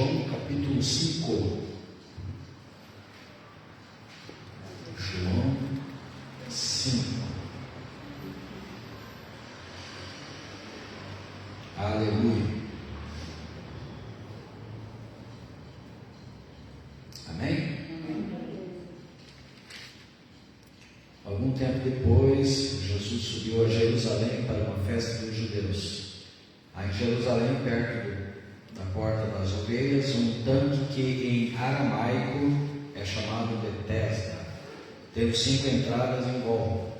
João capítulo 5. João 5. Aleluia. Amém? Algum tempo depois, Jesus subiu a Jerusalém para uma festa dos judeus. Aí em Jerusalém, perto da porta das ovelhas, um tanque que em aramaico é chamado Betesda, teve 5 entradas em volta.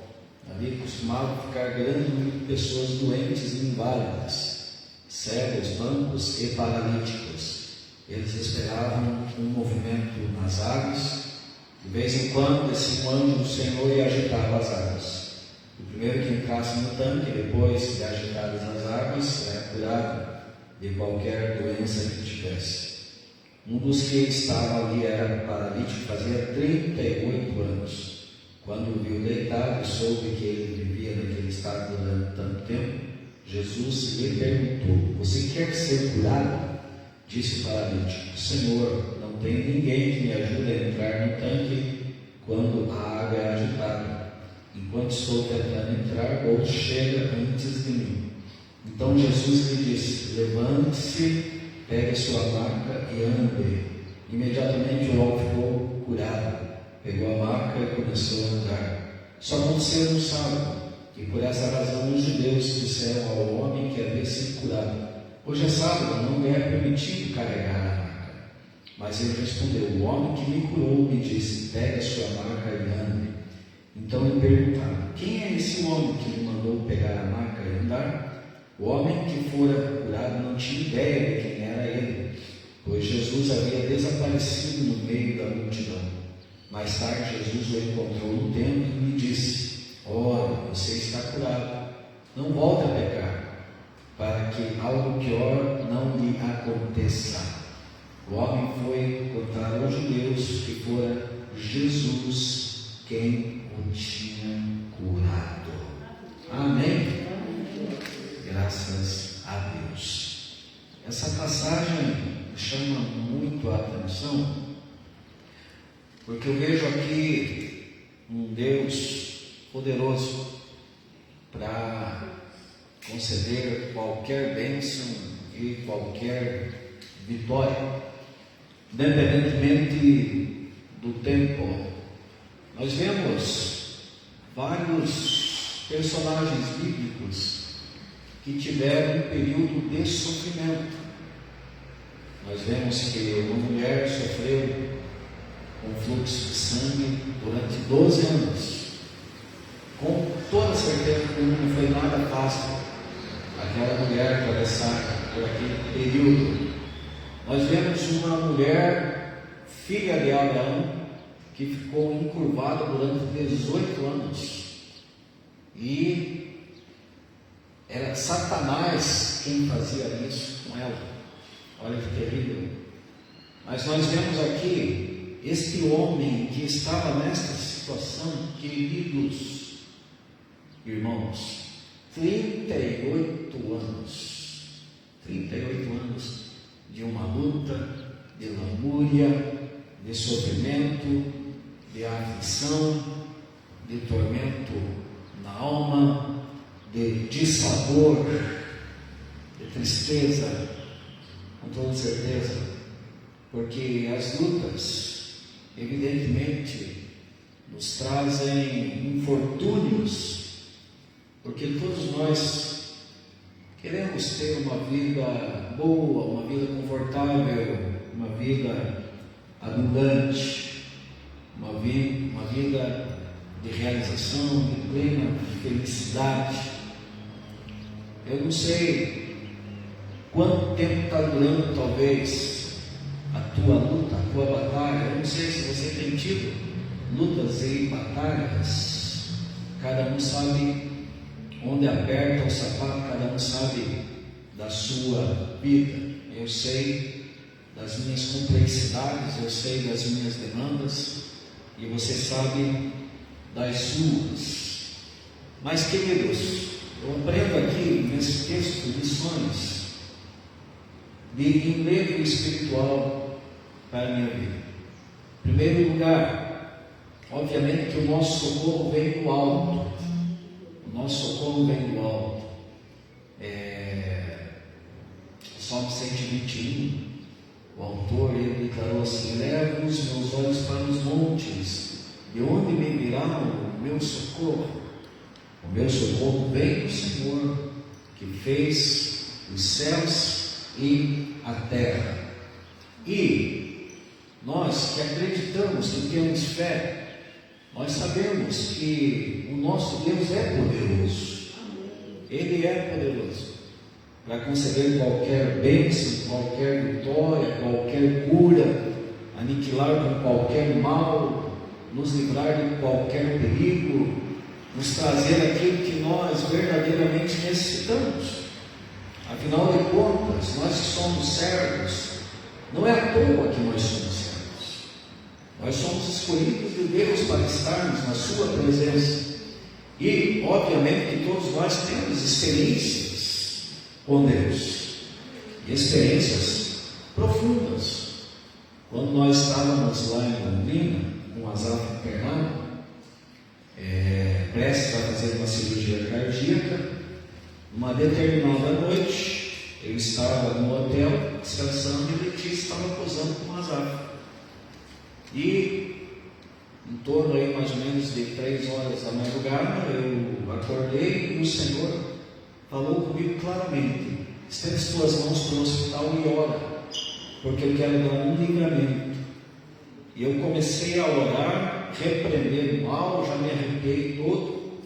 Ali costumava ficar grande número de pessoas doentes e inválidas, cegos, mancos e paralíticos. Eles esperavam um movimento nas águas. De vez em quando descia um anjo do Senhor e agitava as águas. O primeiro que entrasse no tanque, depois de agitadas as águas, era curado de qualquer doença que tivesse. Um dos que estava ali era paralítico, fazia 38 anos. Quando o viu deitado e soube que ele vivia naquele estado durante tanto tempo, Jesus lhe perguntou: "Você quer ser curado?" Disse o paralítico: "Senhor, não tem ninguém que me ajude a entrar no tanque quando a água é agitada. Enquanto estou tentando entrar, outro chega antes de mim." Então Jesus lhe disse: "Levante-se, pegue a sua maca e ande." Imediatamente o homem ficou curado, pegou a maca e começou a andar. Só aconteceu no sábado, e por essa razão os judeus disseram ao homem que havia sido curado: "Hoje é sábado, não lhe é permitido carregar a maca." Mas ele respondeu: "O homem que me curou me disse: pegue a sua maca e ande." Então lhe perguntaram: "Quem é esse homem que lhe mandou pegar a maca e andar?" O homem que fora curado não tinha ideia de quem era ele, pois Jesus havia desaparecido no meio da multidão. Mais tarde Jesus o encontrou no templo e lhe disse: "Ora, você está curado, não volte a pecar, para que algo pior não lhe aconteça." O homem foi contar aos judeus que fora Jesus quem o tinha curado. Amém? Graças a Deus. Essa passagem chama muito a atenção, porque eu vejo aqui um Deus poderoso para conceder qualquer bênção e qualquer vitória, independentemente do tempo. Nós vemos vários personagens bíblicos que tiveram um período de sofrimento. Nós vemos que uma mulher sofreu com fluxo de sangue durante 12 anos. Com toda certeza que não foi nada fácil aquela mulher atravessar por aquele período. Nós vemos uma mulher, filha de Abraão, que ficou encurvada durante 18 anos. E era Satanás quem fazia isso com ela. Olha que terrível. Mas nós vemos aqui este homem que estava nesta situação, queridos irmãos, 38 anos. 38 anos de uma luta, de lamúria, de sofrimento, de aflição, de tormento na alma, de dissabor, de tristeza, com toda certeza, porque as lutas, evidentemente, nos trazem infortúnios, porque todos nós queremos ter uma vida boa, uma vida confortável, uma vida abundante, uma vida de realização, de plena felicidade. Eu não sei quanto tempo está durando, talvez, a tua luta, a tua batalha. Eu não sei se você tem tido lutas e batalhas. Cada um sabe onde aperta o sapato, cada um sabe da sua vida. Eu sei das minhas complexidades, eu sei das minhas demandas, e você sabe das suas. Mas, queridos, eu aprendo aqui nesse texto lições de enlevo espiritual para a minha vida. Em primeiro lugar, obviamente que o nosso socorro vem do alto. O nosso socorro vem do alto. Salmo 121, o autor, ele declarou assim: levo os meus olhos para os montes, de onde me virá o meu socorro? O meu socorro vem do Senhor, que fez os céus e a terra. E nós que acreditamos, que temos fé, nós sabemos que o nosso Deus é poderoso. Ele é poderoso para conceder qualquer bênção, qualquer vitória, qualquer cura, aniquilar com qualquer mal, nos livrar de qualquer perigo, nos trazer aquilo que nós verdadeiramente necessitamos. Afinal de contas, nós que somos servos, não é à toa que nós somos servos. Nós somos escolhidos de Deus para estarmos na sua presença. E, obviamente, que todos nós temos experiências com Deus, e experiências profundas. Quando nós estávamos lá em Londrina, com Asaf internado, prestes a fazer uma cirurgia cardíaca, uma determinada noite, eu estava no hotel descansando e Letícia estava posando com Asaf. E em torno aí mais ou menos de 3 horas da madrugada, eu acordei e o Senhor falou comigo claramente: estende as tuas mãos para o hospital e ora, porque eu quero dar um livramento. E eu comecei a orar, repreender o mal, já me arrepiei todo,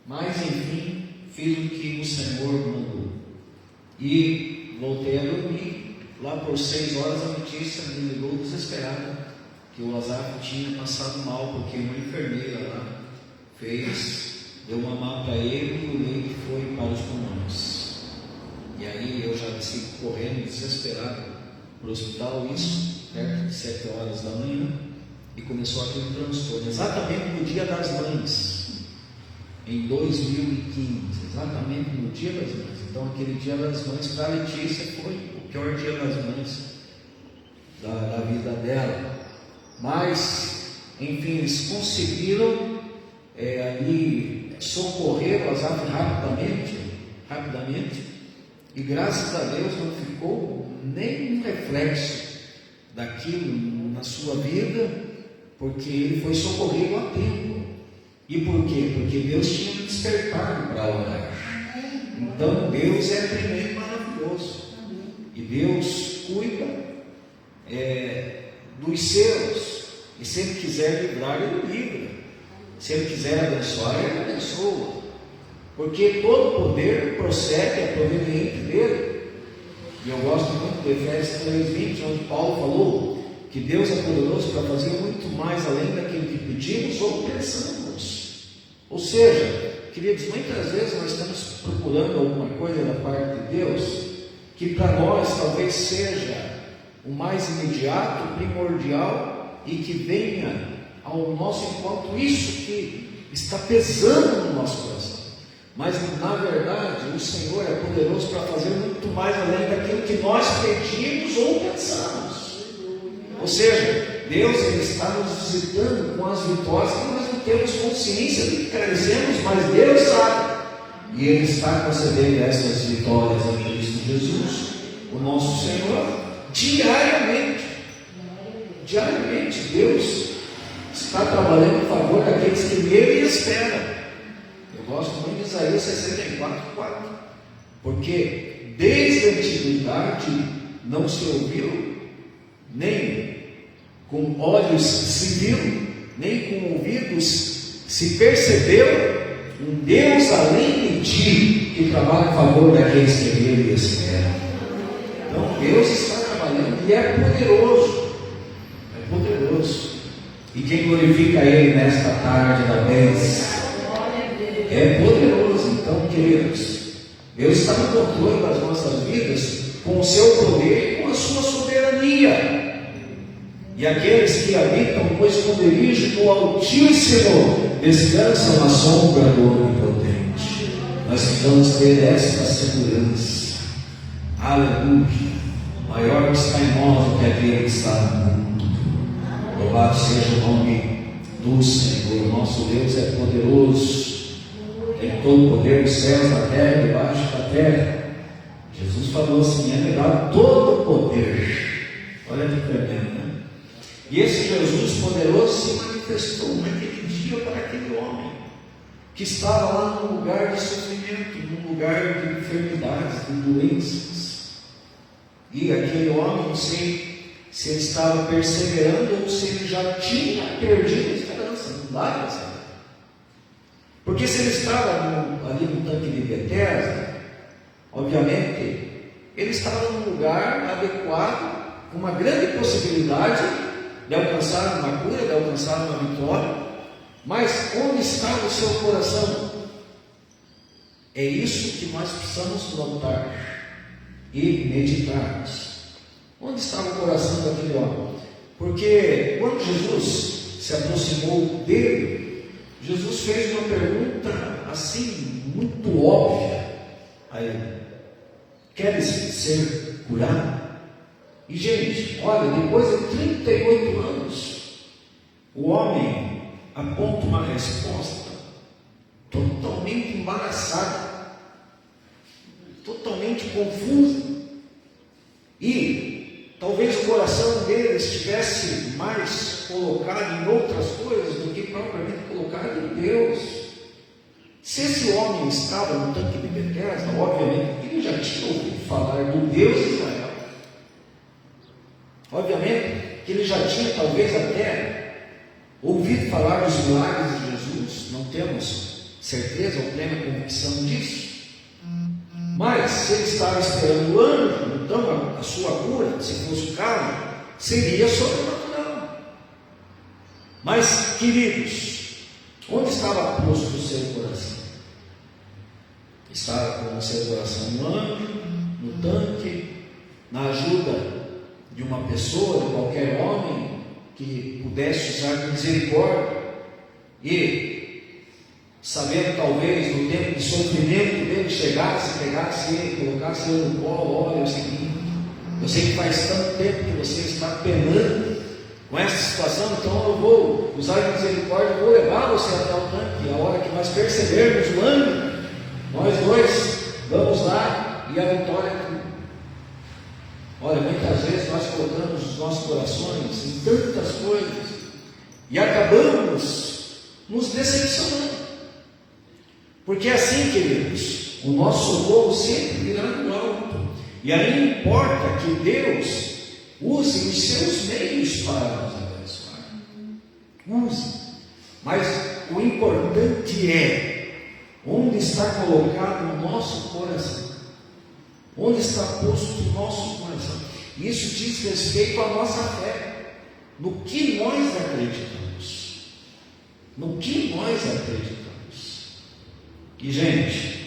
mas enfim, fiz o que o Senhor mandou. E voltei a dormir. Lá por 6 horas a notícia me ligou desesperada que o Asaf tinha passado mal, porque uma enfermeira lá deu uma má para ele e o leite foi para os pulmões. E aí eu já desci correndo, desesperado, para o hospital, isso perto de 7 horas da manhã, e começou aquele transtorno, exatamente no Dia das Mães, em 2015, exatamente no Dia das Mães. Então aquele Dia das Mães para a Letícia foi o pior Dia das Mães da vida dela. Mas, enfim, eles conseguiram ali socorrer o Asaf rapidamente, e graças a Deus não ficou nenhum reflexo daquilo na sua vida, porque ele foi socorrido a tempo. E por quê? Porque Deus tinha me despertado para orar. Então Deus é primeiro maravilhoso, e Deus cuida dos seus, e se Ele quiser livrar, Ele livra. Se Ele quiser abençoar, Ele abençoa, porque todo poder procede, é proveniente dEle. E eu gosto muito de Efésios 3:20, onde Paulo falou que Deus é poderoso para fazer muito mais além daquilo que pedimos ou pensamos. Ou seja, queridos, muitas vezes nós estamos procurando alguma coisa da parte de Deus que para nós talvez seja o mais imediato, primordial, e que venha ao nosso encontro isso que está pesando no nosso coração. Mas na verdade o Senhor é poderoso para fazer muito mais além daquilo que nós pedimos ou pensamos. Ou seja, Deus ele está nos visitando com as vitórias que nós não temos consciência do que carecemos, mas Deus sabe, e Ele está concedendo essas vitórias em Cristo Jesus, o nosso Senhor, diariamente. Deus está trabalhando em favor daqueles que nele esperam. Eu gosto muito de Isaías 64:4, porque desde a antiguidade não se ouviu, nem com olhos se viu, nem com ouvidos se percebeu um Deus além de ti, que trabalha em favor daqueles que nele esperam. Então Deus está trabalhando e é poderoso. E quem glorifica Ele nesta tarde da bênção é poderoso. Então, queridos, Deus está no controle das nossas vidas com o seu poder e com a sua soberania. E aqueles que habitam no esconderijo do Altíssimo descansam na sombra do Onipotente. Nós precisamos ter esta segurança. Aleluia. Maior que está em nós do que aquele que está no mundo. Louvado seja o nome do Senhor. Nosso Deus é poderoso, tem todo o poder dos céus, da terra e debaixo da terra. Jesus falou assim: é-me dado todo o poder. Olha que tremendo, né? E esse Jesus poderoso se manifestou naquele dia para aquele homem que estava lá num lugar de sofrimento, num lugar de enfermidades, de doenças. E aquele homem, não sei se ele estava perseverando ou se ele já tinha perdido a esperança. Não dá para saber. Porque se ele estava ali no tanque de Betesda, obviamente, ele estava num lugar adequado, com uma grande possibilidade de alcançar uma cura, de alcançar uma vitória. Mas onde estava o seu coração? É isso que nós precisamos notar e meditarmos. Onde estava o coração daquele homem? Porque quando Jesus se aproximou dele, Jesus fez uma pergunta assim, muito óbvia a ele: queres ser curado? E gente, olha, depois de 38 anos, o homem aponta uma resposta totalmente embaraçada, totalmente confusa. E talvez o coração dele estivesse mais colocado em outras coisas do que propriamente colocado em Deus. Se esse homem estava no tanque de Betesda, obviamente ele já tinha ouvido falar do Deus de Israel. Obviamente que ele já tinha talvez até ouvido falar dos milagres de Jesus. Não temos certeza ou plena convicção disso. Mas se ele estava esperando o anjo, então a sua cura, se fosse o caso, seria sobrenatural. Mas, queridos, onde estava posto o seu coração? Estava com o seu coração no anjo, no tanque, na ajuda de uma pessoa, de qualquer homem que pudesse usar misericórdia e, sabendo talvez no tempo de sofrimento dele, chegasse, pegasse ele, colocasse ele no colo: olha, é o seguinte, eu sei que faz tanto tempo que você está penando com essa situação, então eu vou usar misericórdia, vou levar você até o tanque, e a hora que nós percebermos o anjo, nós dois vamos lá e a vitória é tua. Olha, muitas vezes nós colocamos os nossos corações em tantas coisas e acabamos nos decepcionando. Porque é assim, queridos, o nosso socorro sempre virá do alto. E aí importa que Deus use os seus meios para nos abençoar. Use. Mas o importante é onde está colocado o nosso coração. Onde está posto o nosso coração. Isso diz respeito à nossa fé. No que nós acreditamos. No que nós acreditamos. E, gente,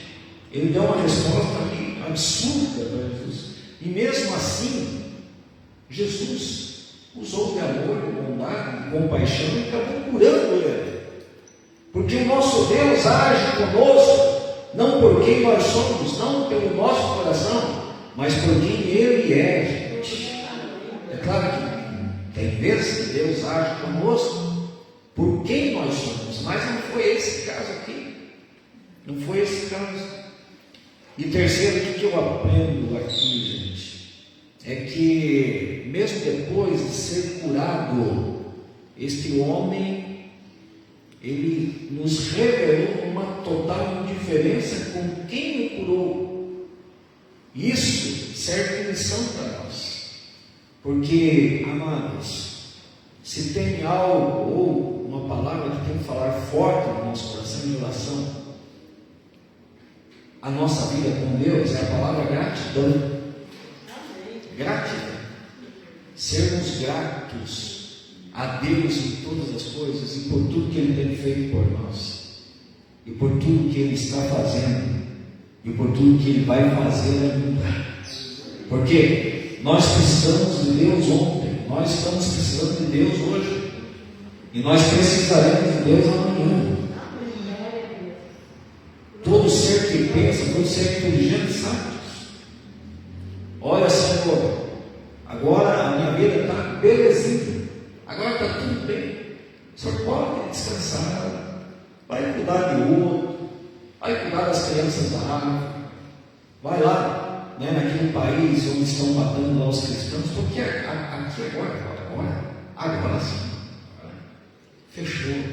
ele deu uma resposta ali absurda para Jesus. E mesmo assim, Jesus usou de amor, de bondade, de compaixão e acabou curando ele. Porque o nosso Deus age conosco, não por quem nós somos, não pelo nosso coração, mas por quem Ele é, gente. É claro que tem vezes que Deus age conosco por quem nós somos, mas não foi esse caso aqui. Não foi esse caso. E terceiro, o que eu aprendo aqui, gente, é que mesmo depois de ser curado, este homem, ele nos revelou uma total indiferença com quem o curou. Isso serve de lição para nós. Porque, amados, se tem algo ou uma palavra que tem que falar forte no nosso coração em relação a nossa vida com Deus, é a palavra gratidão. Gratidão. Sermos gratos a Deus em todas as coisas e por tudo que Ele tem feito por nós, e por tudo que Ele está fazendo, e por tudo que Ele vai fazer ainda. Porque nós precisamos de Deus ontem, nós estamos precisando de Deus hoje, e nós precisaremos de Deus amanhã. Todo ser que pensa, todo ser inteligente sabe disso. Olha, Senhor, vida está belezinha. Agora está tudo bem. Só pode descansar. Vai cuidar de outro. Vai cuidar das crianças da água. Vai lá, né, naquele país onde estão matando lá os cristãos. Porque aqui agora sim. Fechou.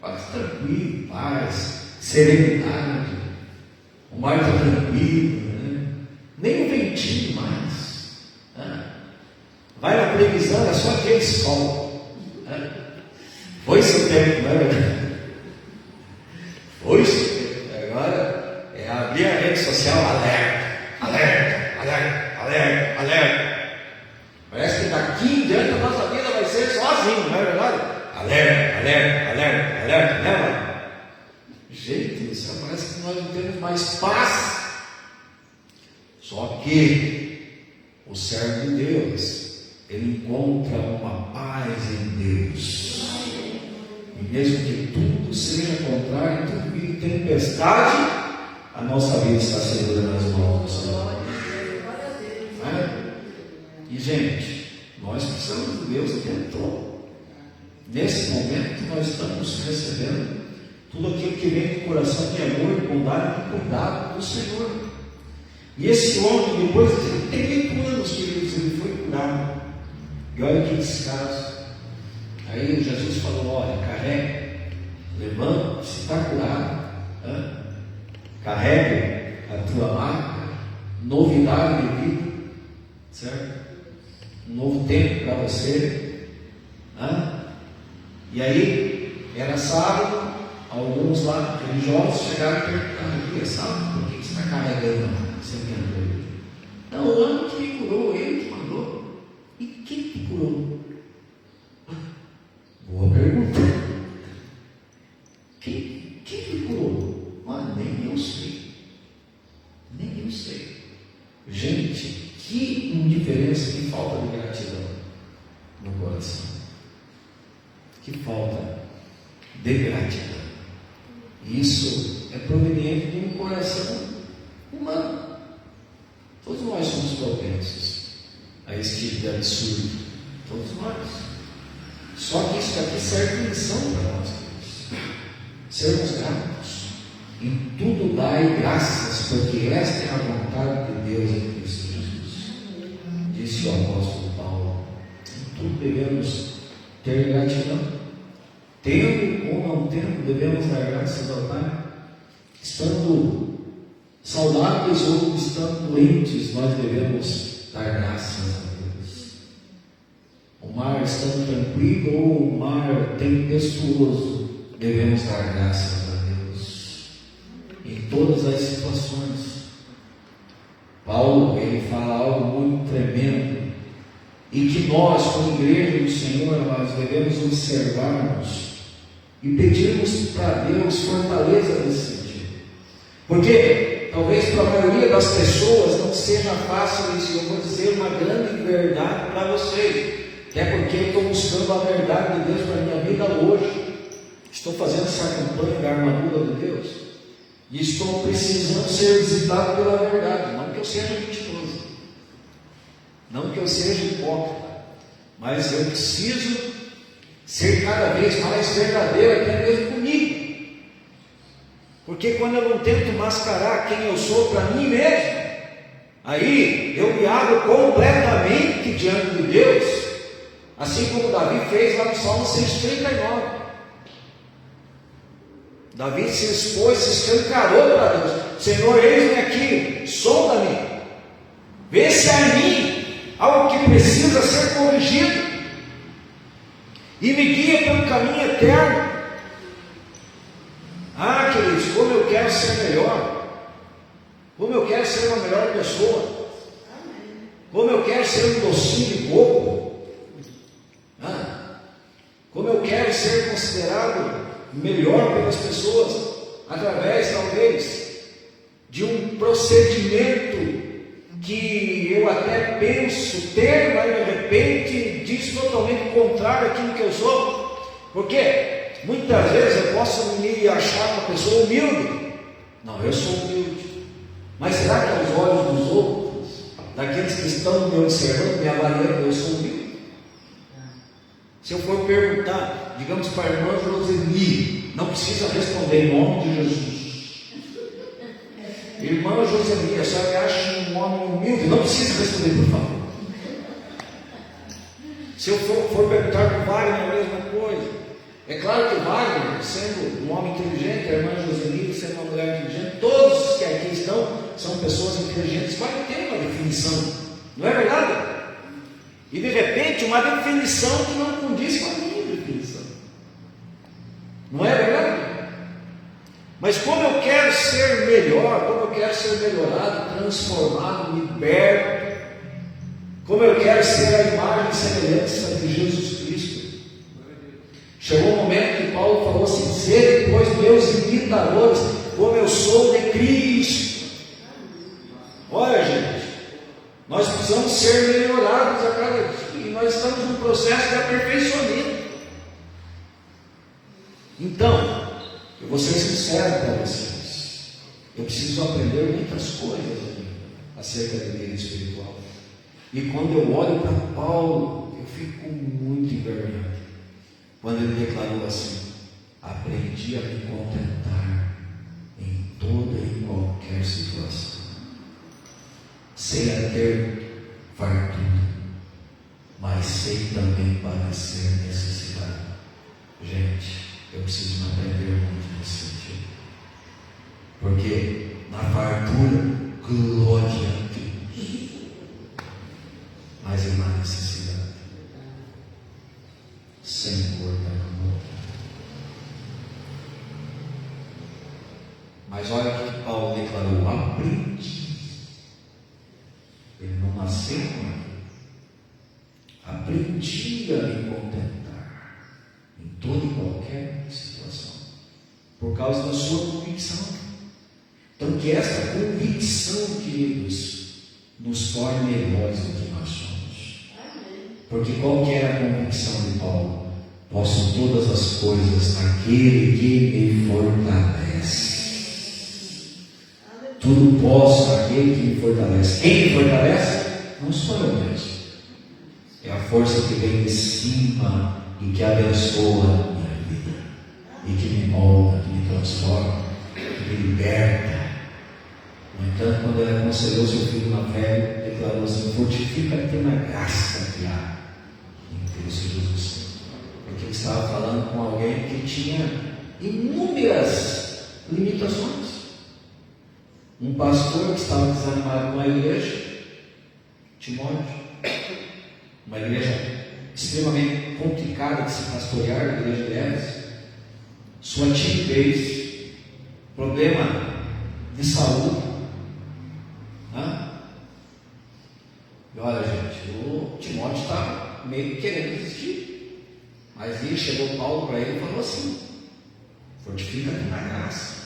Paz tranquilo, paz, serenidade. O mar está tranquilo, né? Nem o ventinho mais. Né? Vai na previsão, é só aquele sol. Né? Foi seu tempo, não é verdade? Foi seu tempo. Agora é abrir a rede social, alerta. Parece que daqui em diante a nossa vida vai ser sozinho, não é verdade? Alerta, né, mãe? Gente do céu, parece que nós não temos mais paz. Só que o servo de Deus, ele encontra uma paz em Deus. E mesmo que tudo seja contrário, tudo vire tempestade, a nossa vida está segura nas mãos do Senhor. E gente, nós precisamos de Deus o tempo todo. Nesse momento nós estamos recebendo tudo aquilo que vem do coração de amor, de bondade e de cuidado do Senhor. E esse homem, depois de 38 anos, queridos, ele foi curado. E olha que descaso. Aí Jesus falou: olha, carregue, levanta, se está curado, carregue a tua marca, novidade de vida, certo? Um novo tempo para você. E aí, era sábado, alguns lá religiosos chegaram e perguntaram: sábado, por que você está carregando você entendeu? Não, o ano que me curou, ele que mandou. E quem te curou? Boa pergunta. Quem te curou? Nem eu sei. Gente, que indiferença, que falta de gratidão no coração. Que falta de gratidão. Isso é proveniente de um coração humano. Todos nós somos propensos a esse tipo de absurdo. Todos nós. Só que isso aqui serve de lição para nós. Sermos gratos. Em tudo dai graças, porque esta é a vontade de Deus em Cristo Jesus. Disse o apóstolo Paulo. Em tudo devemos ter gratidão. Tendo ou não tendo, devemos dar graças ao Pai. Estando saudáveis ou estando doentes, nós devemos dar graças a Deus. O mar estando tranquilo ou o mar tempestuoso, devemos dar graças a Deus. Em todas as situações. Paulo, ele fala algo muito tremendo. E que nós, como igreja do Senhor, nós devemos observarmos e pedirmos para Deus fortaleza nesse sentido. Porque talvez para a maioria das pessoas não seja fácil isso. Eu vou dizer uma grande verdade para vocês. Até porque eu estou buscando a verdade de Deus para a minha vida hoje. Estou fazendo essa campanha da armadura de Deus. E estou precisando ser visitado pela verdade. Não que eu seja mentiroso. Não que eu seja hipócrita. Mas eu preciso ser cada vez mais verdadeiro até mesmo comigo. Porque quando eu não tento mascarar quem eu sou para mim mesmo, aí eu me abro completamente diante de Deus, assim como Davi fez lá no Salmo 139. Davi se expôs, se escancarou para Deus: Senhor, eis-me aqui, sonda-me, vê se há em mim algo que precisa ser corrigido, e me guia pelo caminho eterno. Queridos, como eu quero ser melhor, como eu quero ser uma melhor pessoa, como eu quero ser um docinho de coco, como eu quero ser considerado melhor pelas pessoas, através talvez de um procedimento que eu até penso ter, mas de repente diz totalmente contrário àquilo que eu sou. Porque muitas vezes eu posso me achar uma pessoa humilde. Não, eu sou humilde. Mas será que aos olhos dos outros, daqueles que estão me observando, me avaliando, eu sou humilde? Se eu for perguntar, digamos para a irmã Joseli, não precisa responder em nome de Jesus. Irmã Joseli, a senhora me acha um homem humilde? Não precisa responder, por favor. Se eu for perguntar para o Wagner, a mesma coisa. É claro que o Wagner, sendo um homem inteligente, a irmã Joseli, sendo uma mulher inteligente, todos que aqui estão são pessoas inteligentes, vai ter uma definição, não é verdade? E de repente uma definição que não condiz com a minha definição, não é verdade? Mas como eu quero ser melhor, como eu quero ser melhorado, transformado, liberto, como eu quero ser a imagem e semelhança de Jesus Cristo, chegou o momento que Paulo falou assim: ser depois meus imitadores, como eu sou de Cristo. Olha, gente, nós precisamos ser melhorados a cada dia, e nós estamos num processo de aperfeiçoamento. Então, eu vou ser sincero para vocês, eu preciso aprender muitas coisas acerca da vida espiritual. E quando eu olho para Paulo, eu fico muito envergonhado quando ele declarou assim: aprendi a me contentar em toda e qualquer situação, sei a ter fartura, mas sei também padecer necessidade. Gente, eu preciso me aprender muito nesse sentido, porque na fartura, glória a Deus, mas é na necessidade, Senhor da glória. Mas olha o que Paulo declarou: aprendi. Ele não nasceu com ele. Aprendi a me contentar em toda e qualquer situação, por causa da sua convicção. Então, que esta convicção, queridos, nos torne melhores do que nós somos. Porque qual que era a convicção de Paulo? Posso todas as coisas naquele que me fortalece. Tudo posso naquele que me fortalece. Quem me fortalece? Não sou eu mesmo. É a força que vem de cima e que abençoa a minha vida, e que me molda, que me transforma, que me liberta. No entanto, quando ele aconselhou seu filho na fé, declarou assim: fortifica-te na graça que há em Cristo Jesus. Porque ele estava falando com alguém que tinha inúmeras limitações. Um pastor que estava desanimado com a igreja, Timóteo, uma igreja extremamente complicada de se pastorear, a igreja de Éfeso, sua timidez, problema de saúde. E olha, gente, o Timóteo estava meio querendo desistir, mas aí chegou Paulo para ele e falou assim: fortifica-te na graça,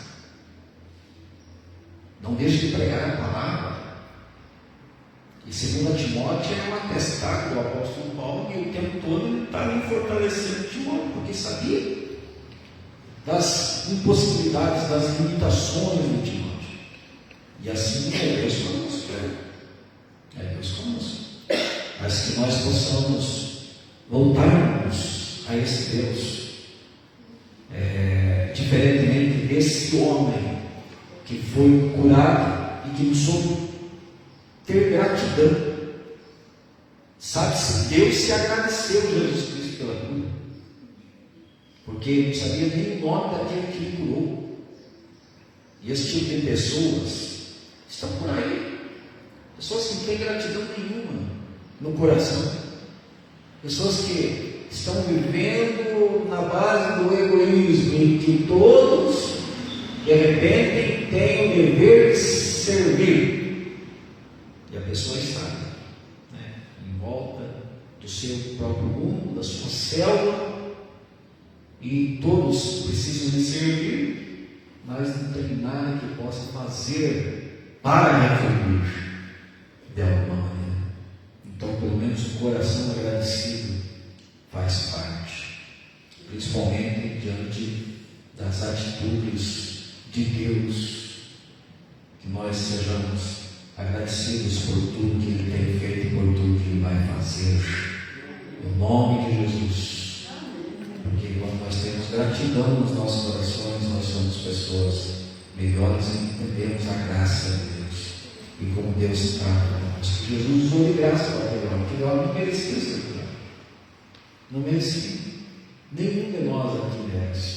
não deixe de pregar a palavra. E segundo Timóteo é um atestado do apóstolo Paulo, que o tempo todo ele estava fortalecendo Timóteo, porque sabia das impossibilidades, das limitações de Timóteo. E assim é Deus conosco, é Deus conosco. Mas que nós possamos voltarmos a esse Deus, diferentemente desse homem que foi curado e que nos soube ter gratidão. Sabe-se, Deus se agradeceu a Jesus Cristo pela cura, porque ele não sabia nem o nome daquele que lhe curou. E esse tipo de pessoas estão por aí, pessoas que não têm gratidão nenhuma no coração, pessoas que estão vivendo na base do egoísmo, em que todos de repente têm o dever de servir, e a pessoa está em volta do seu próprio mundo, da sua célula, e todos precisam de servir, mas não tem nada que possa fazer para retribuir de alguma maneira. Então, pelo menos o coração agradecido faz parte, principalmente diante das atitudes de Deus, que nós sejamos agradecidos por tudo que Ele tem feito e por tudo que Ele vai fazer. Em nome de Jesus. gratidão nos nossos corações, nós somos pessoas melhores e entendemos a graça de Deus e como Deus trata conosco. Jesus usou de graça para aquele homem, aquele homem não merecia ser curado, não merecia, nenhum de nós aqui merece.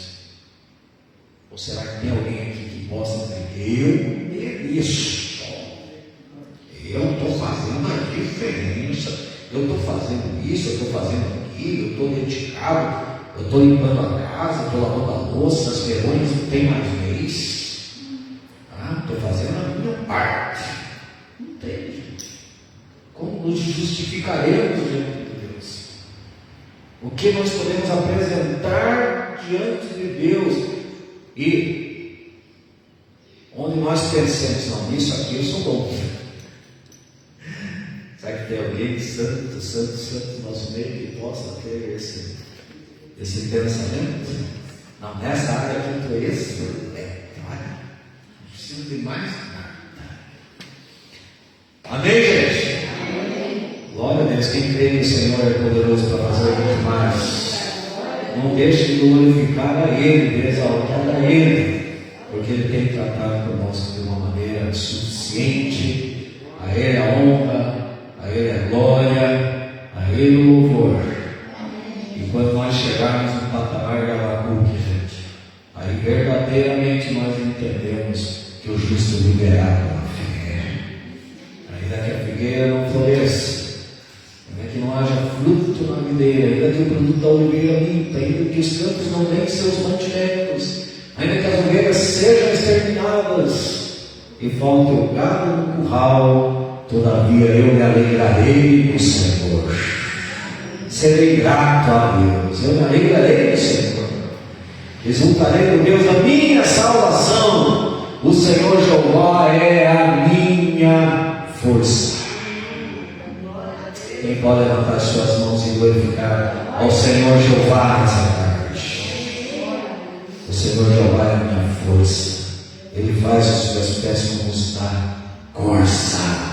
Ou será que tem alguém aqui que possa dizer: eu mereço, eu estou fazendo a diferença, eu estou fazendo isso, eu estou fazendo aquilo, eu estou dedicado, eu estou limpando a casa, estou lavando a louça, as vergonhas não tem mais vez. Estou fazendo a minha parte. Não tem. Como nos justificaremos diante de Deus? O que nós podemos apresentar diante de Deus? E onde nós pensamos: não, nisso aqui eu sou bom. Será que tem alguém santo no nosso meio que possa ter esse pensamento? Não, nessa área aqui eu estou excelente. Olha, não preciso de mais nada. Amém, gente? Amém. Glória a Deus. Quem crê que o Senhor é poderoso para fazer muito mais, não deixe de glorificar a Ele, de exaltar a Ele, porque Ele tem tratado conosco de uma maneira suficiente. A Ele a honra, a Ele a glória, a Ele o louvor. E quando nós chegarmos no patamar de Abacuque, gente, aí verdadeiramente nós entendemos que o justo viverá pela figueira. Ainda que a figueira não floresça, ainda que não haja fruto na videira, ainda que o produto da oliveira minta, ainda que os campos não deem seus mantimentos, ainda que as ovelhas sejam exterminadas e falte o gado no curral, todavia eu me alegrarei no Senhor. Serei grato a Deus, eu me alegrarei no Senhor, exultarei no Deus da minha salvação. O Senhor Jeová é a minha força. Quem pode levantar suas mãos e glorificar ao Senhor Jeová nessa tarde? O Senhor Jeová é a minha força, Ele faz os meus pés como está corça.